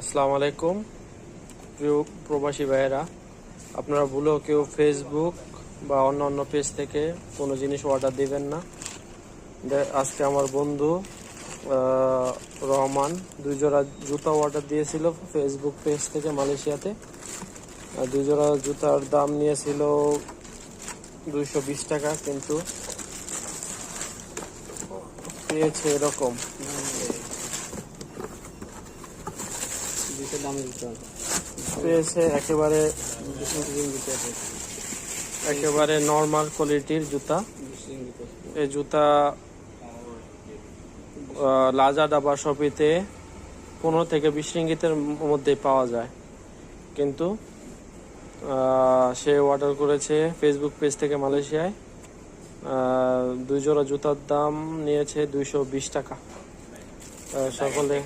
আসসালামু আলাইকুম প্রিয় প্রবাসী ভাইয়েরা, আপনারা ভুলেও কেউ ফেসবুক বা অন্য পেজ থেকে কোনো জিনিস অর্ডার দিবেন না। আজকে আমার বন্ধু রহমান 2 জোড়া জুতা অর্ডার দিয়েছিল ফেসবুক পেজ থেকে মালয়েশিয়াতে। 2 জোড়া জুতার দাম নিয়েছিল 220 টাকা, কিন্তু পেয়েছে এরকম। পেয়েছে একেবারে নর্মাল কোয়ালিটির জুতা। এই জুতা লাজাডা বা শপিতে 15 থেকে 20 রিঙ্গিতের মধ্যে পাওয়া যায়, কিন্তু সে অর্ডার করেছে ফেসবুক পেজ থেকে মালয়েশিয়ায়। 2 জোড়া জুতার দাম নিয়েছে 220 টাকা। সকলে